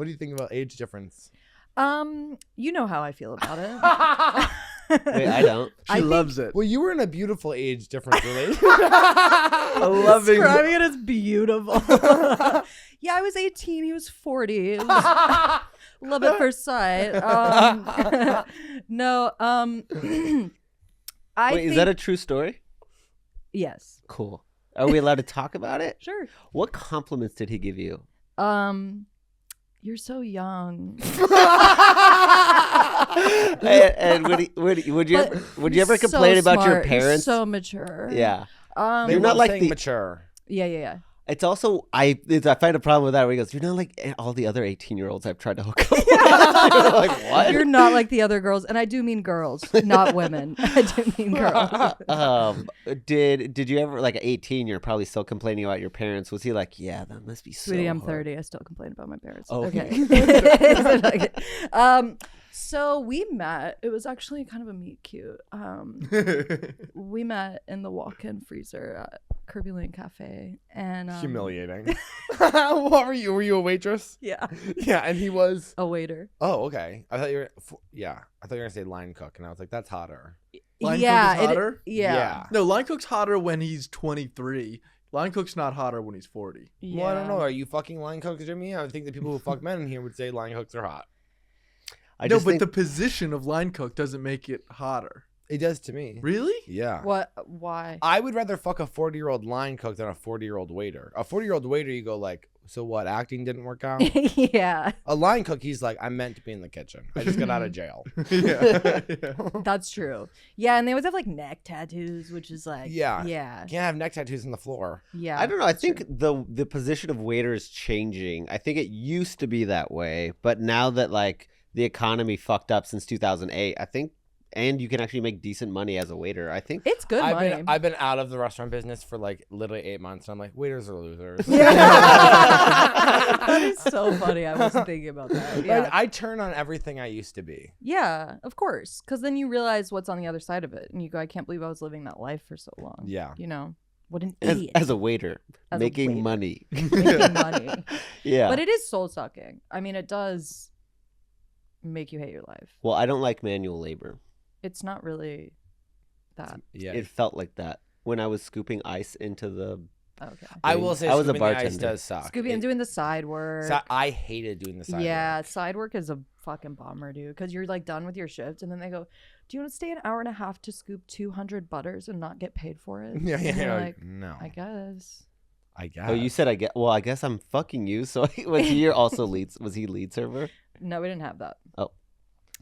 What do you think about age difference? You know how I feel about it. Wait, I don't. She loves it. Well, you were in a beautiful age difference relationship. Describing it as beautiful. Yeah, I was 18. He was 40. It was love at first sight. No. Wait, is that a true story? Yes. Cool. Are we allowed to talk about it? Sure. What compliments did he give you? You're so young. and would you ever complain about your parents? You're so mature. Yeah. You're not like mature. Yeah. It's also I find a problem with that where he goes, you're not like all the other 18-year-olds I've tried to hook up with. You're like, what? You're not like the other girls, and I do mean girls, not women. I do mean girls. Did you ever, like at 18, you're probably still complaining about your parents? Was he like, yeah, that must be so Sweetie, I'm hard. 30. I still complain about my parents. Oh, okay. So we met. It was actually kind of a meet cute. We met in the walk-in freezer at Kirby Lane Cafe, and humiliating. What were you? Were you a waitress? Yeah. Yeah, and he was a waiter. Oh, okay. I thought you were gonna say line cook, and I was like, that's hotter. Line cook is hotter? Yeah. No, line cook's hotter when he's 23. Line cook's not hotter when he's 40. Yeah. Well, I don't know. Are you fucking line cooks, Jimmy? I would think that people who fuck men in here would say line cooks are hot. The position of line cook doesn't make it hotter. It does to me. Really? Yeah. What? Why? I would rather fuck a 40-year-old line cook than a 40-year-old waiter. A 40-year-old waiter, you go like, so what? Acting didn't work out? Yeah. A line cook, he's like, I'm meant to be in the kitchen. I just got out of jail. Yeah. That's true. Yeah, and they always have like neck tattoos, which is like, yeah. Can't have neck tattoos on the floor. Yeah. I don't know. I think the position of waiter is changing. I think it used to be that way, but now that like the economy fucked up since 2008, I think, and you can actually make decent money as a waiter. I think it's good money. I've been out of the restaurant business for like literally 8 months, and I'm like, waiters are losers. Yeah. That is so funny. I wasn't thinking about that. Yeah. I turn on everything I used to be. Yeah, of course. Because then you realize what's on the other side of it, and you go, I can't believe I was living that life for so long. Yeah. You know, what an idiot. As a waiter, making money. Making money. Yeah. But it is soul sucking. I mean, it does make you hate your life. Well, I don't like manual labor. It's not really that. Yeah. It felt like that when I was scooping ice into the. Okay. I will say, I was a scooping the ice bartender. does suck. Scooping and doing the side work. I hated doing the side work. Yeah, side work is a fucking bummer, dude. Because you're like done with your shift, and then they go, "Do you want to stay an hour and a half to scoop 200 butters and not get paid for it?" Yeah. And you're Like, no. I guess. Oh, you said I get. Well, I guess I'm fucking you. So was he also lead? Was he lead server? No, we didn't have that. Oh.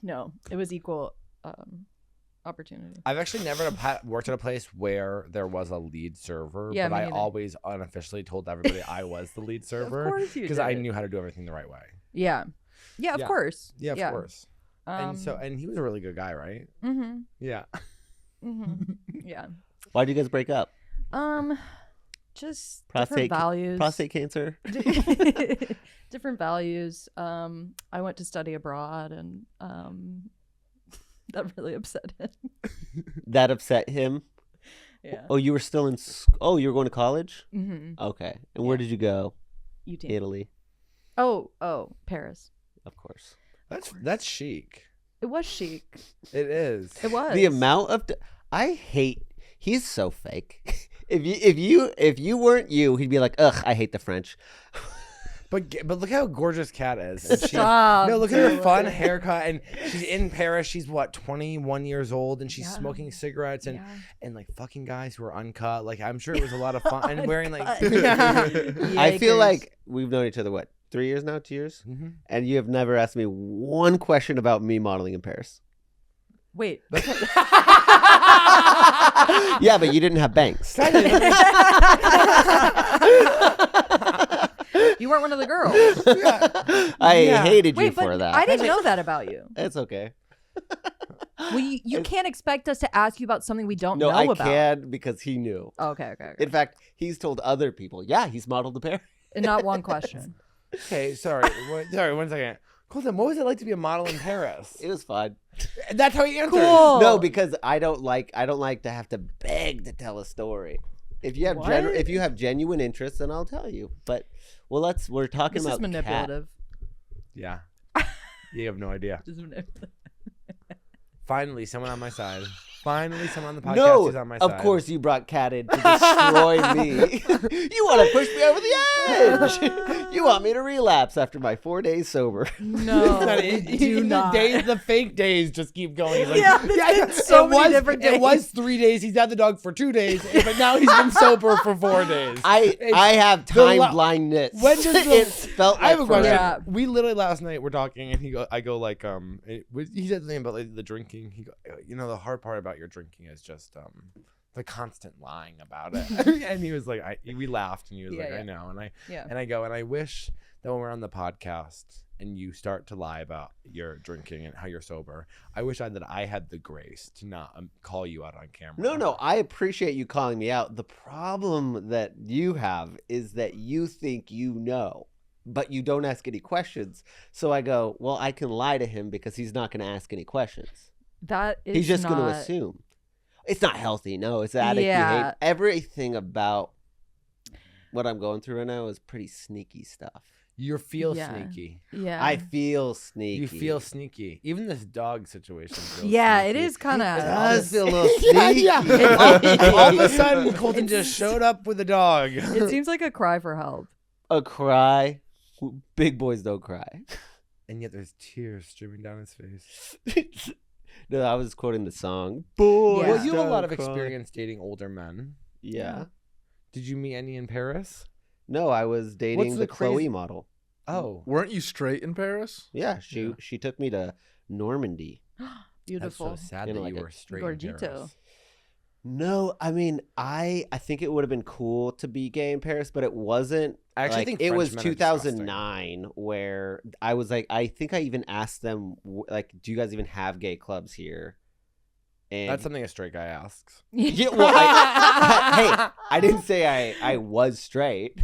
No, it was equal opportunity. I've actually never worked at a place where there was a lead server, Yeah, but me I neither. always unofficially told everybody I was the lead server. Of course you because did. I knew how to do everything the right way. Yeah. Yeah, of course. Yeah, of course. And he was a really good guy, right? Mm-hmm. Yeah. Mm-hmm. Yeah. Why did you guys break up? Just different values. Prostate cancer. Different values. I went to study abroad, and that really upset him. That upset him? Yeah. Oh, you were still in. Oh, you were going to college? Mm-hmm. Okay. And where did you go? UT. Italy. Oh, Paris. Of course. That's chic. It was chic. It is. It was. The amount of I hate. He's so fake. If you weren't you, he'd be like, ugh, I hate the French. But look how gorgeous Cat is. And Stop. No, look at her fun haircut, and she's in Paris. She's what, 21 years old, and she's smoking cigarettes and like fucking guys who are uncut. Like, I'm sure it was a lot of fun and wearing like. I feel like we've known each other what, 3 years now, 2 years, and you have never asked me one question about me modeling in Paris. Wait. Yeah, but you didn't have banks. You weren't one of the girls. I hated you for that. I didn't know that about you. It's okay. Well, you can't expect us to ask you about something we don't know I about. can because he knew. Oh, okay. In fact, he's told other people, yeah, he's modeled the Paris. And not one question. Okay, sorry, 1 second. Colton, what was it like to be a model in Paris? It was fun. That's how he answered. Cool. No, because I don't like to have to beg to tell a story. If you have if you have genuine interest, then I'll tell you. But we're talking This about is manipulative. Cat. Yeah. You have no idea. Just whenever- Finally, someone on my side. Finally, someone on the podcast is on my side. Of course you brought Cat in to destroy me. You want to push me over the edge. You want me to relapse after my 4 days sober. No, do not. The fake days just keep going. He's like, it's so many different days. It was 3 days. He's had the dog for 2 days, but now he's been sober for 4 days. I have time blindness. When does it felt like I have a question. Yeah. We literally last night we're talking, and he said something about like, the drinking. He go, the hard part about your drinking is just the constant lying about it. And he was like, we laughed, and he was like, I know, and I wish that when we're on the podcast and you start to lie about your drinking and how you're sober, I wish that I had the grace to not call you out on camera. No, I appreciate you calling me out. The problem that you have is that you think you know, but you don't ask any questions. So I go, well, I can lie to him because he's not going to ask any questions. He's just going to assume. It's not healthy. No, it's addict behavior. Everything about what I'm going through right now is pretty sneaky stuff. You feel sneaky. Yeah. I feel sneaky. You feel sneaky. Even this dog situation feels sneaky. It is kind of. It does feel a little sneaky. All of a sudden, Colton just showed up with a dog. It seems like a cry for help. A cry? Big boys don't cry. And yet there's tears streaming down his face. No, I was quoting the song. Boys Well, you have a lot of don't cry. experience dating older men. Yeah. Did you meet any in Paris? No, I was dating the Chloe model. Oh. Weren't you straight in Paris? Yeah, she took me to Normandy. Beautiful. That's so sad You know, that like you a were straight Gorgito. in Paris. No, I mean, I think it would have been cool to be gay in Paris, but it wasn't. I actually like, think it was French men are disgusting. 2009 where I was like, I think I even asked them, like, do you guys even have gay clubs here? And That's something a straight guy asks. yeah, well, hey, I didn't say I was straight.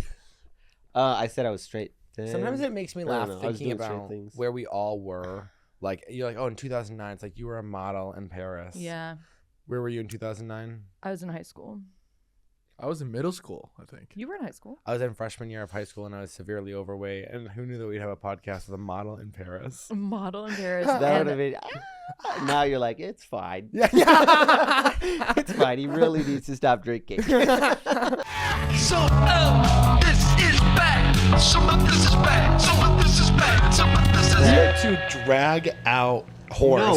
I said I was straight. Then. Sometimes it makes me laugh know, I was thinking doing straight about things. where we all were. Like, you're like, oh, in 2009, it's like you were a model in Paris. Yeah. Where were you in 2009? I was in high school. I was in middle school, I think. You were in high school. I was in freshman year of high school, and I was severely overweight. And who knew that we'd have a podcast with a model in Paris? A model in Paris. That would have been. Now you're like, it's fine. Yeah. It's fine. He really needs to stop drinking. So, this is bad. Some of this is bad. Some of this is bad. Some of this is To drag out horse. No,